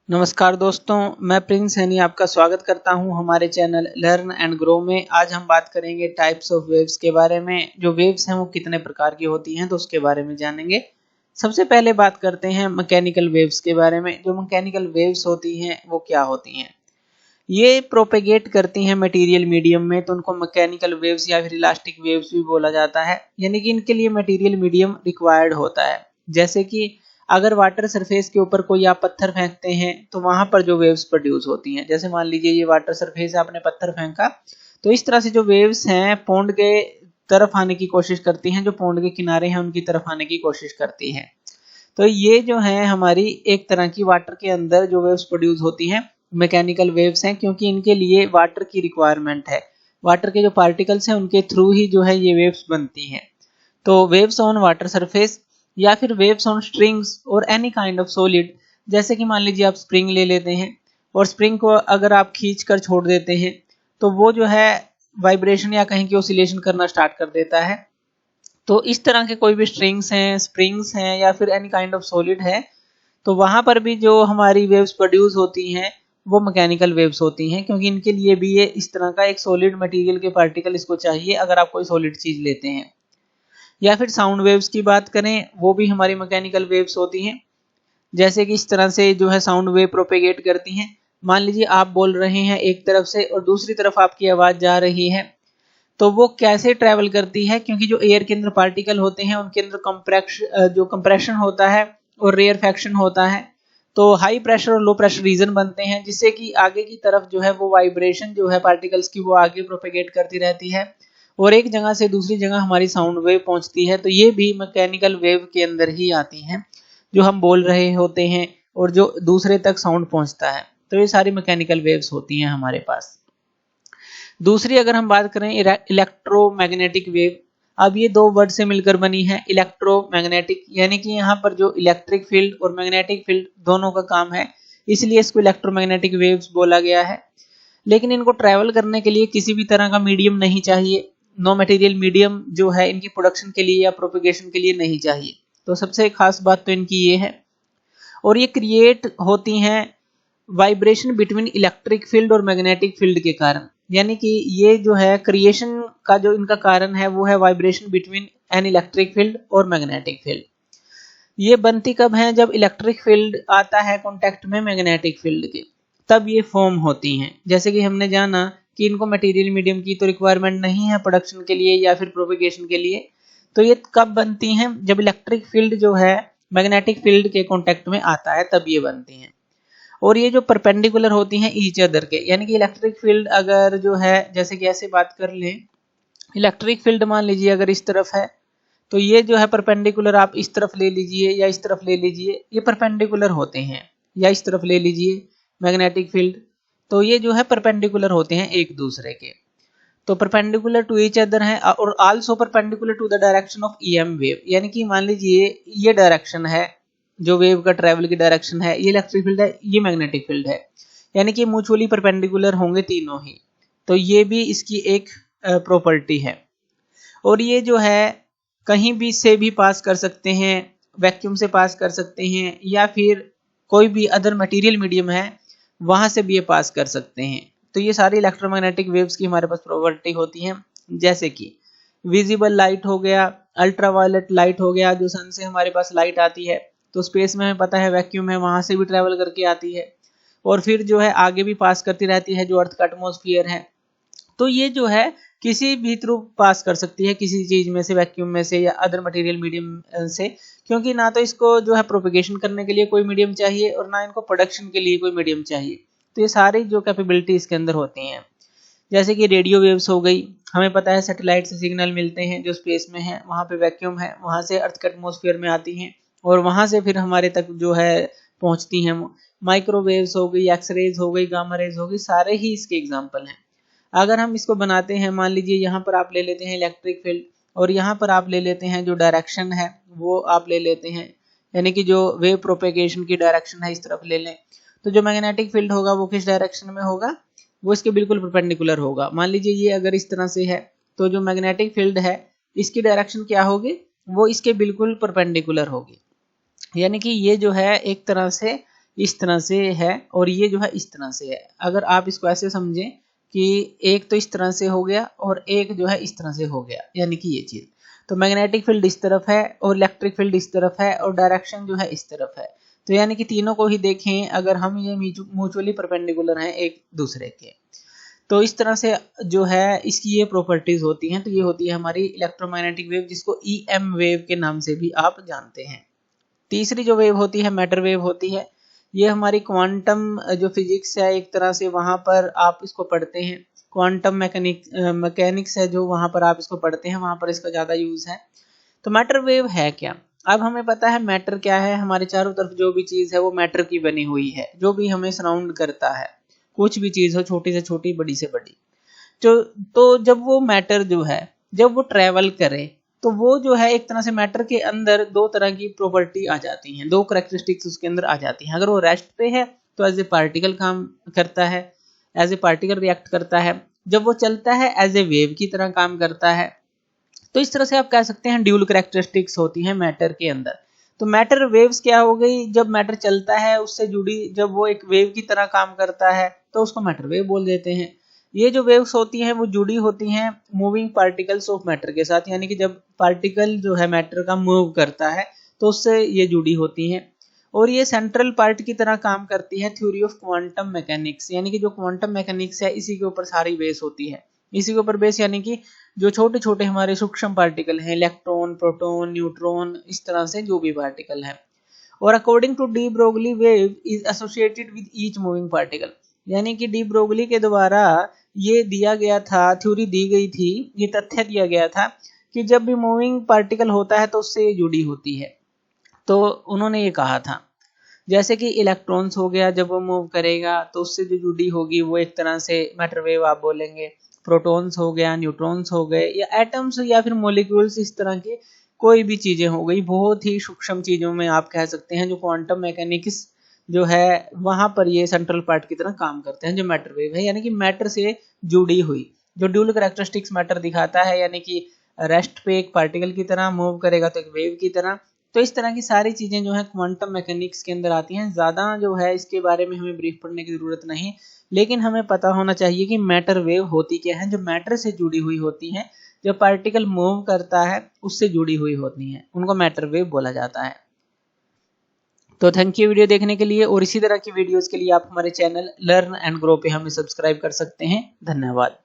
नमस्कार दोस्तों, मैं प्रिंस सैनी आपका स्वागत करता हूं हमारे चैनल लर्न एंड ग्रो में। आज हम बात करेंगे टाइप्स ऑफ वेव्स के बारे में। जो वेव्स हैं वो कितने प्रकार की होती हैं तो उसके बारे में जानेंगे। सबसे पहले बात करते हैं मैकेनिकल वेव्स के बारे में। जो मैकेनिकल वेव्स होती हैं वो क्या होती हैं? ये प्रोपेगेट करती हैं मटेरियल मीडियम में, तो उनको मैकेनिकल वेव्स या फिर इलास्टिक वेव्स भी बोला जाता है। यानी कि इनके लिए मटेरियल मीडियम रिक्वायर्ड होता है। जैसे कि अगर वाटर सरफेस के ऊपर कोई आप पत्थर फेंकते हैं तो वहां पर जो वेव्स प्रोड्यूस होती हैं, जैसे मान लीजिए ये वाटर सरफेस है, आपने पत्थर फेंका तो इस तरह से जो वेव्स हैं पौंड के तरफ आने की कोशिश करती हैं, जो पौंड के किनारे हैं उनकी तरफ आने की कोशिश करती हैं। तो ये जो है हमारी एक तरह की वाटर के अंदर जो वेव्स प्रोड्यूस होती हैं मैकेनिकल वेव्स हैं, क्योंकि इनके लिए वाटर की रिक्वायरमेंट है। वाटर के जो पार्टिकल्स हैं उनके थ्रू ही जो है ये वेव्स बनती हैं। तो वेव्स ऑन वाटर सरफेस या फिर वेव्स ऑन स्ट्रिंग्स और एनी काइंड ऑफ सॉलिड। जैसे कि मान लीजिए आप स्प्रिंग ले लेते हैं और स्प्रिंग को अगर आप खींच कर छोड़ देते हैं तो वो जो है वाइब्रेशन या कहीं की ऑसिलेशन करना स्टार्ट कर देता है। तो इस तरह के कोई भी स्ट्रिंग्स हैं, स्प्रिंग्स हैं या फिर एनी काइंड ऑफ सॉलिड है, तो वहां पर भी जो हमारी वेव्स प्रोड्यूस होती हैं वो मैकेनिकल वेव्स होती हैं, क्योंकि इनके लिए भी ये इस तरह का एक सॉलिड मटेरियल के पार्टिकल इसको चाहिए अगर आप कोई सॉलिड चीज लेते हैं। या फिर साउंड वेव्स की बात करें, वो भी हमारी मैकेनिकल वेव्स होती हैं। जैसे कि इस तरह से जो है साउंड वेव प्रोपेगेट करती हैं। मान लीजिए आप बोल रहे हैं एक तरफ से और दूसरी तरफ आपकी आवाज जा रही है, तो वो कैसे ट्रेवल करती है? क्योंकि जो एयर के अंदर पार्टिकल होते हैं उनके अंदर जो कंप्रेशन होता है और रेयरफेक्शन होता है, तो हाई प्रेशर और लो प्रेशर रीजन बनते हैं, जिससे कि आगे की तरफ जो है वो वाइब्रेशन जो है पार्टिकल्स की वो आगे प्रोपेगेट करती रहती है और एक जगह से दूसरी जगह हमारी साउंड वेव पहुंचती है। तो ये भी मैकेनिकल वेव के अंदर ही आती हैं, जो हम बोल रहे होते हैं और जो दूसरे तक साउंड पहुंचता है। तो ये सारी मैकेनिकल वेव्स होती हैं हमारे पास। दूसरी अगर हम बात करें इलेक्ट्रोमैग्नेटिक वेव, अब ये दो वर्ड से मिलकर बनी है इलेक्ट्रोमैग्नेटिक, यानी कि यहाँ पर जो इलेक्ट्रिक फील्ड और मैग्नेटिक फील्ड दोनों का काम है, इसलिए इसको इलेक्ट्रोमैग्नेटिक वेव्स बोला गया है। लेकिन इनको ट्रैवल करने के लिए किसी भी तरह का मीडियम नहीं चाहिए। नो मटेरियल मीडियम जो है इनकी प्रोडक्शन के लिए या प्रोपेगेशन के लिए नहीं चाहिए। तो सबसे खास बात तो इनकी ये है। और ये क्रिएट होती हैं वाइब्रेशन बिटवीन इलेक्ट्रिक फील्ड और मैग्नेटिक फील्ड के कारण। यानी कि ये जो है क्रिएशन का जो इनका कारण है वो है vibration between an electric field और मैग्नेटिक फील्ड। ये बनती कब है? जब इलेक्ट्रिक फील्ड आता है कांटेक्ट में मैग्नेटिक फील्ड के, तब ये फॉर्म होती हैं। जैसे कि हमने जाना कि इनको मटेरियल मीडियम की तो रिक्वायरमेंट नहीं है प्रोडक्शन के लिए या फिर प्रोपेगेशन के लिए। तो ये कब बनती हैं? जब इलेक्ट्रिक फील्ड जो है मैग्नेटिक फील्ड के कांटेक्ट में आता है तब ये बनती हैं। और ये जो परपेंडिकुलर होती हैं ईच अदर के, यानी कि इलेक्ट्रिक फील्ड अगर जो है, जैसे कि ऐसे बात कर लें, इलेक्ट्रिक फील्ड मान लीजिए अगर इस तरफ है तो ये जो है परपेंडिकुलर आप इस तरफ ले लीजिए या इस तरफ ले लीजिए, ये परपेंडिकुलर होते हैं। या इस तरफ ले लीजिए मैग्नेटिक फील्ड, तो ये जो है परपेंडिकुलर होते हैं एक दूसरे के। तो परपेंडिकुलर टू ईच अदर है और also perpendicular to the direction of EM wave. यानी कि मान लीजिए ये डायरेक्शन है, जो वेव का ट्रेवल की डायरेक्शन है, ये इलेक्ट्रिक फील्ड है, ये मैग्नेटिक फील्ड है, यानी कि म्यूचुअली परपेंडिकुलर होंगे तीनों ही। तो ये भी इसकी एक प्रॉपर्टी है। और ये जो है कहीं भी से भी पास कर सकते हैं, वैक्यूम से पास कर सकते हैं या फिर कोई भी अदर मटेरियल मीडियम है वहां से भी ये पास कर सकते हैं। तो ये सारी इलेक्ट्रोमैग्नेटिक वेव्स की हमारे पास प्रॉपर्टी होती हैं। जैसे कि विजिबल लाइट हो गया, अल्ट्रावायलेट लाइट हो गया, जो सन से हमारे पास लाइट आती है तो स्पेस में हमें पता है वैक्यूम है, वहां से भी ट्रेवल करके आती है और फिर जो है आगे भी पास करती रहती है जो अर्थ का एटमॉस्फेयर है। तो ये जो है किसी भी थ्रू पास कर सकती है, किसी चीज में से, वैक्यूम में से या अदर मटेरियल मीडियम से, क्योंकि ना तो इसको जो है प्रोपेगेशन करने के लिए कोई मीडियम चाहिए और ना इनको प्रोडक्शन के लिए कोई मीडियम चाहिए। तो ये सारी जो कैपेबिलिटी इसके अंदर होती हैं। जैसे कि रेडियो वेव्स हो गई, हमें पता है सैटेलाइट से सिग्नल मिलते हैं जो स्पेस में है, वहां पे वैक्यूम है, वहां से अर्थ के एटमॉस्फेयर में आती हैं और वहां से फिर हमारे तक जो है पहुंचती हैं। माइक्रोवेव्स हो गई, एक्सरेज हो गई, गामा रेज हो गई, सारे ही इसके एग्जाम्पल हैं। अगर हम इसको बनाते हैं, मान लीजिए यहाँ पर आप ले लेते हैं इलेक्ट्रिक फील्ड और यहाँ पर आप ले लेते हैं जो डायरेक्शन है वो आप ले लेते हैं, यानी कि जो वेव प्रोपेगेशन की डायरेक्शन है इस तरफ ले लें, तो जो मैग्नेटिक फील्ड होगा वो किस डायरेक्शन में होगा? वो इसके बिल्कुल परपेंडिकुलर होगा। मान लीजिए ये अगर इस तरह से है तो जो मैग्नेटिक फील्ड है इसकी डायरेक्शन क्या होगी? वो इसके बिल्कुल परपेंडिकुलर होगी। यानी कि ये जो है एक तरह से इस तरह से है और ये जो है इस तरह से है। अगर आप इसको ऐसे समझें कि एक तो इस तरह से हो गया और एक जो है इस तरह से हो गया, यानी कि ये चीज। तो मैग्नेटिक फील्ड इस तरफ है और इलेक्ट्रिक फील्ड इस तरफ है और डायरेक्शन जो है इस तरफ है। तो यानी कि तीनों को ही देखें अगर हम, ये म्यूचुअली परपेंडिकुलर हैं एक दूसरे के। तो इस तरह से जो है इसकी ये प्रॉपर्टीज होती हैं। तो ये होती है हमारी इलेक्ट्रोमैग्नेटिक वेव, जिसको EM वेव के नाम से भी आप जानते हैं। तीसरी जो वेव होती है मैटर वेव होती है। ये हमारी क्वांटम जो फिजिक्स है एक तरह से, वहां पर आप इसको पढ़ते हैं। क्वांटम मैकेनिक्स है जो, वहां पर आप इसको पढ़ते हैं, वहां पर इसका ज्यादा यूज है। तो मैटर वेव है क्या? अब हमें पता है मैटर क्या है। हमारे चारों तरफ जो भी चीज है वो मैटर की बनी हुई है, जो भी हमें सराउंड करता है, कुछ भी चीज हो, छोटी से छोटी, बड़ी से बड़ी। तो जब वो मैटर जो है, जब वो ट्रेवल करे, तो वो जो है एक तरह से मैटर के अंदर दो तरह की प्रॉपर्टी आ जाती हैं, दो कैरेक्टरिस्टिक्स उसके अंदर आ जाती हैं। अगर वो रेस्ट पे है तो एज ए पार्टिकल काम करता है, एज ए पार्टिकल रिएक्ट करता है। जब वो चलता है एज ए वेव की तरह काम करता है। तो इस तरह से आप कह सकते हैं ड्यूल कैरेक्टरिस्टिक्स होती हैं मैटर के अंदर। तो मैटर वेव्स क्या हो गई? जब मैटर चलता है उससे जुड़ी, जब वो एक वेव की तरह काम करता है तो उसको मैटर वेव बोल देते हैं। ये जो वेव्स होती हैं वो जुड़ी होती हैं मूविंग पार्टिकल्स ऑफ मैटर के साथ, यानी कि जब पार्टिकल जो है मैटर का मूव करता है तो उससे ये जुड़ी होती हैं। और ये सेंट्रल पार्ट की तरह काम करती है थ्योरी ऑफ क्वांटम मैकेनिक्स, यानी कि जो क्वांटम मैकेनिक्स है इसी के ऊपर सारी बेस होती है। इसी के ऊपर बेस, यानी कि जो छोटे छोटे हमारे सूक्ष्म पार्टिकल हैं, इलेक्ट्रॉन, प्रोटॉन, न्यूट्रॉन, इस तरह से जो भी पार्टिकल है। और according to de Broglie wave is associated with each moving particle, यानी कि डी ब्रोगली के द्वारा ये दिया गया था, थ्योरी दी गई थी, ये तथ्य दिया गया था कि जब भी मूविंग पार्टिकल होता है तो उससे ये जुड़ी होती है। तो उन्होंने ये कहा था जैसे कि इलेक्ट्रॉन्स हो गया, जब वो मूव करेगा तो उससे जो जुड़ी होगी वो एक तरह से मैटर वेव आप बोलेंगे। प्रोटॉन्स हो गया, न्यूट्रॉन्स हो गए, या एटम्स या फिर मॉलिक्यूल्स, इस तरह के कोई भी चीजें हो गई, बहुत ही सूक्ष्म चीजों में आप कह सकते हैं जो क्वांटम मैकेनिक्स जो है वहां पर ये सेंट्रल पार्ट की तरह काम करते हैं, जो मैटर वेव है, यानी कि मैटर से जुड़ी हुई, जो ड्यूल कैरेक्टरिस्टिक्स मैटर दिखाता है, यानी कि रेस्ट पे एक पार्टिकल की तरह, मूव करेगा तो एक वेव की तरह। तो इस तरह की सारी चीजें जो है क्वांटम मैकेनिक्स के अंदर आती हैं। ज्यादा जो है इसके बारे में हमें ब्रीफ पढ़ने की जरूरत नहीं, लेकिन हमें पता होना चाहिए कि मैटर वेव होती क्या है, जो मैटर से जुड़ी हुई होती हैं, जो पार्टिकल मूव करता है उससे जुड़ी हुई होती हैं, उनको मैटर वेव बोला जाता है। तो थैंक यू वीडियो देखने के लिए, और इसी तरह की वीडियोस के लिए आप हमारे चैनल लर्न एंड ग्रो पे हमें सब्सक्राइब कर सकते हैं। धन्यवाद।